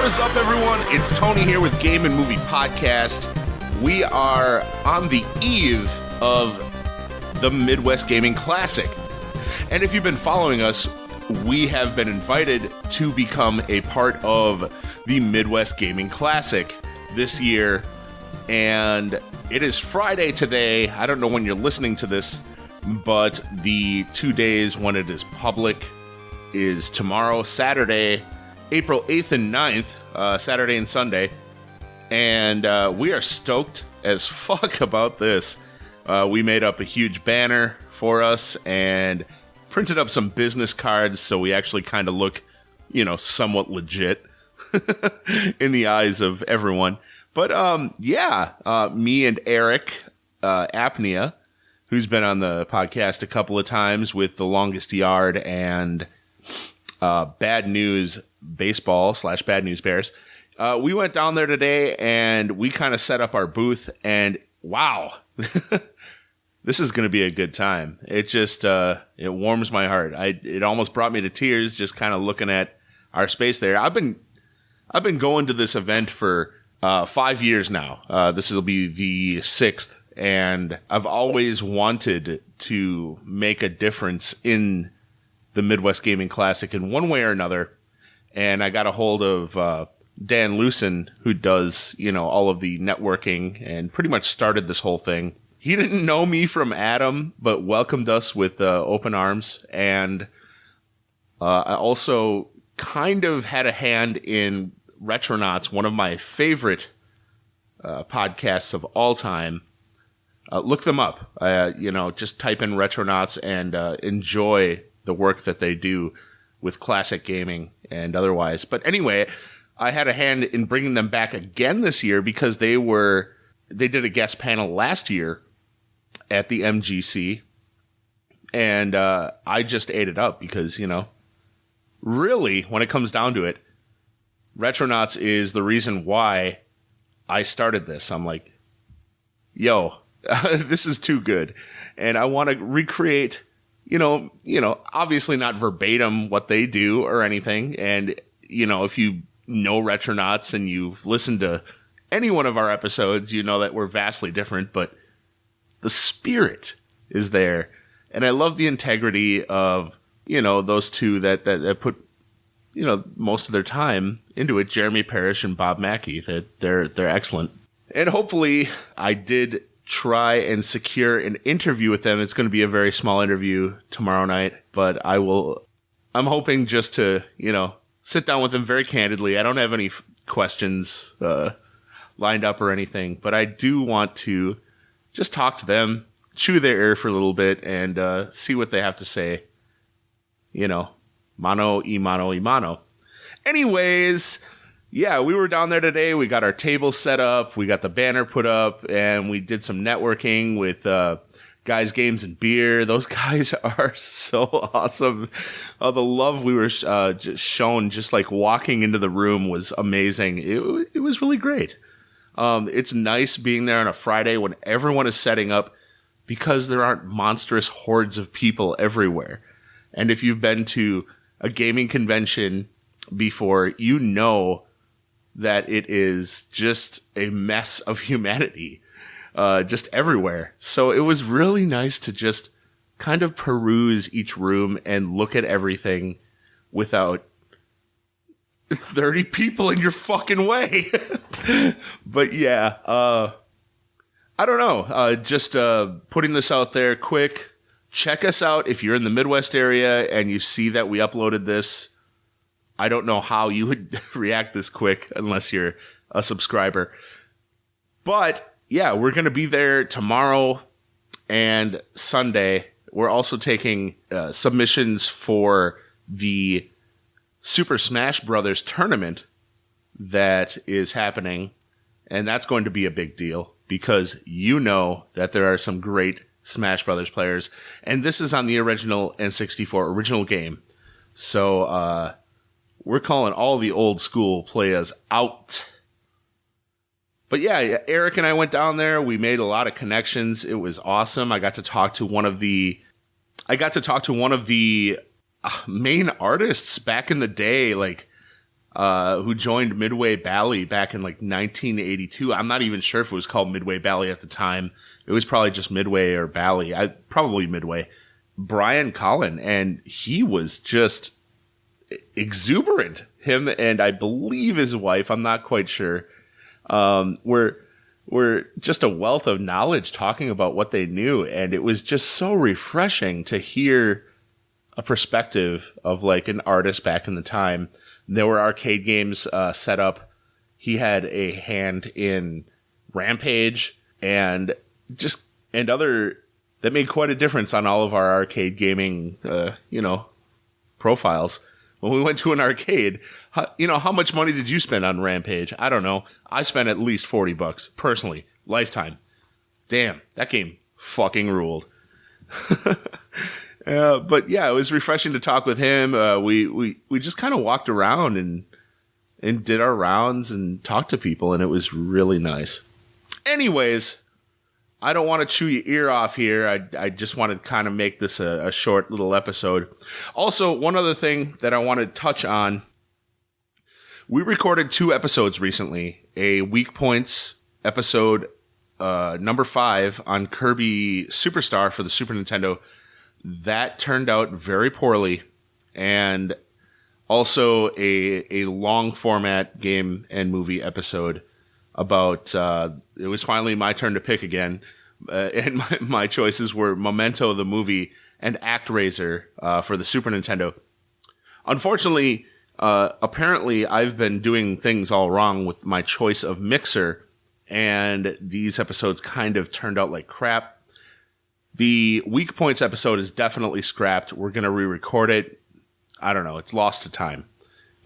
What is up, everyone? It's Tony here with Game and Movie Podcast. We are on the eve of the Midwest Gaming Classic. And if you've been following us, we have been invited to become a part of the Midwest Gaming Classic this year. And it is Friday today. I don't know when you're listening to this, but the 2 days when it is public is tomorrow, Saturday, April 8th and 9th, Saturday and Sunday. And we are stoked as fuck about this. We made up a huge banner for us and printed up some business cards so we actually kind of look, somewhat legit in the eyes of everyone. But me and Eric Apnea, who's been on the podcast a couple of times with The Longest Yard and Bad News Baseball / Bad News Bears, we went down there today and we kind of set up our booth, and wow, this is going to be a good time. It just it warms my heart. It almost brought me to tears just kind of looking at our space there. I've been going to this event for 5 years now. This will be the 6th, and I've always wanted to make a difference in the Midwest Gaming Classic in one way or another. And I got a hold of Dan Lucen, who does, all of the networking and pretty much started this whole thing. He didn't know me from Adam, but welcomed us with open arms. And I also kind of had a hand in Retronauts, one of my favorite podcasts of all time. Look them up. Just type in Retronauts and enjoy the work that they do with classic gaming and otherwise. But anyway, I had a hand in bringing them back again this year because they did a guest panel last year at the MGC, and I just ate it up because, really, when it comes down to it, Retronauts is the reason why I started this. I'm like, yo, this is too good. And I want to recreate, obviously not verbatim what they do or anything. And, if you know Retronauts and you've listened to any one of our episodes, you know that we're vastly different, but the spirit is there. And I love the integrity of, those two that put, most of their time into it, Jeremy Parrish and Bob Mackey. That they're excellent. And hopefully I did try and secure an interview with them. It's going to be a very small interview tomorrow night, but I'm hoping just to, sit down with them very candidly. I don't have any questions lined up or anything, but I do want to just talk to them, chew their ear for a little bit, and see what they have to say. Mano y mano y mano. Anyways, yeah, we were down there today. We got our table set up. We got the banner put up, and we did some networking with Guys, Games, and Beer. Those guys are so awesome. The love we were just shown just like walking into the room was amazing. It was really great. It's nice being there on a Friday when everyone is setting up because there aren't monstrous hordes of people everywhere. And if you've been to a gaming convention before, you know that it is just a mess of humanity, just everywhere. So it was really nice to just kind of peruse each room and look at everything without 30 people in your fucking way. But yeah, I don't know. Just putting this out there quick. Check us out if you're in the Midwest area and you see that we uploaded this. I don't know how you would react this quick unless you're a subscriber. But yeah, we're going to be there tomorrow and Sunday. We're also taking submissions for the Super Smash Brothers tournament that is happening. And that's going to be a big deal because that there are some great Smash Brothers players. And this is on the original N64 original game. So we're calling all the old school players out. But yeah, Eric and I went down there. We made a lot of connections. It was awesome. I got to talk to one of the main artists back in the day. Like, who joined Midway Bally back in like 1982. I'm not even sure if it was called Midway Bally at the time. It was probably just Midway or Bally. Probably Midway. Brian Collin, and he was just exuberant. Him and I believe his wife, I'm not quite sure, were just a wealth of knowledge talking about what they knew, and it was just so refreshing to hear a perspective of like an artist back in the time. There were arcade games set up. He had a hand in Rampage and other that made quite a difference on all of our arcade gaming, profiles. When we went to an arcade, how much money did you spend on Rampage? I don't know. I spent at least $40 personally, lifetime. Damn, that game fucking ruled. But yeah, it was refreshing to talk with him. We just kind of walked around and did our rounds and talked to people, and it was really nice. Anyways, I don't want to chew your ear off here. I just want to kind of make this a short little episode. Also, one other thing that I want to touch on. We recorded 2 episodes recently. A Weak Points episode, number 5 on Kirby Superstar for the Super Nintendo. That turned out very poorly. And also a long format game and movie episode about, it was finally my turn to pick again. And my choices were Memento the movie and ActRaiser for the Super Nintendo. Unfortunately, apparently I've been doing things all wrong with my choice of mixer, and these episodes kind of turned out like crap. The Weak Points episode is definitely scrapped. We're going to re-record it. I don't know. It's lost to time.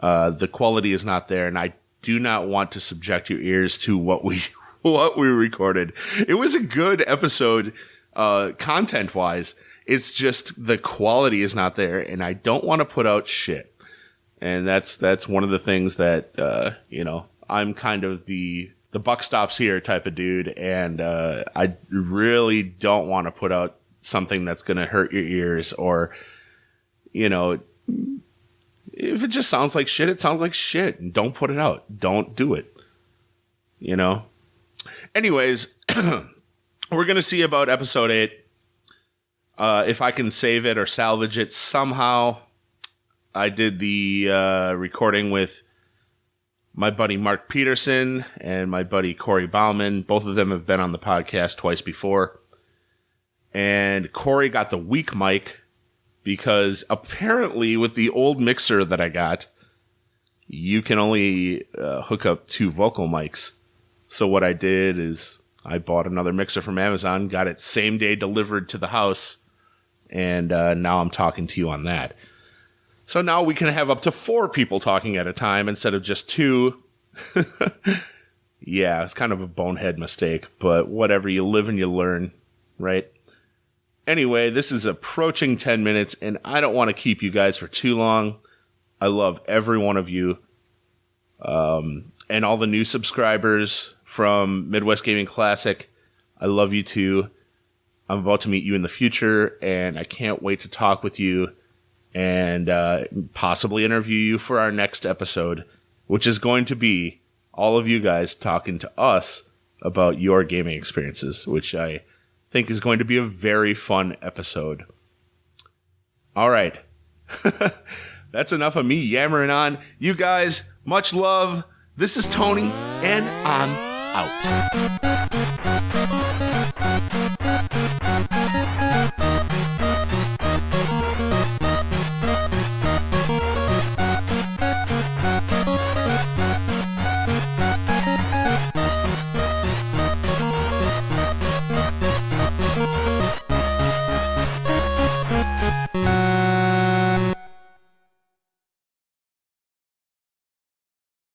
The quality is not there, and I do not want to subject your ears to what we recorded. It was a good episode, content-wise. It's just the quality is not there, and I don't want to put out shit. And that's one of the things that, I'm kind of the buck stops here type of dude, and I really don't want to put out something that's going to hurt your ears, or, if it just sounds like shit, it sounds like shit. And don't put it out. Don't do it. Anyways, we're going to see about episode 8. If I can save it or salvage it somehow. I did the recording with my buddy Mark Peterson and my buddy Corey Bauman. Both of them have been on the podcast twice before. And Corey got the weak mic because apparently with the old mixer that I got, you can only hook up 2 vocal mics. So what I did is I bought another mixer from Amazon, got it same day delivered to the house, and now I'm talking to you on that. So now we can have up to 4 people talking at a time instead of just 2. Yeah, it's kind of a bonehead mistake, but whatever, you live and you learn, right? Anyway, this is approaching 10 minutes, and I don't want to keep you guys for too long. I love every one of you. And all the new subscribers from Midwest Gaming Classic, I love you too. I'm about to meet you in the future, and I can't wait to talk with you and possibly interview you for our next episode, which is going to be all of you guys talking to us about your gaming experiences, which I think is going to be a very fun episode. All right. That's enough of me yammering on. You guys, much love. This is Tony, and I'm out.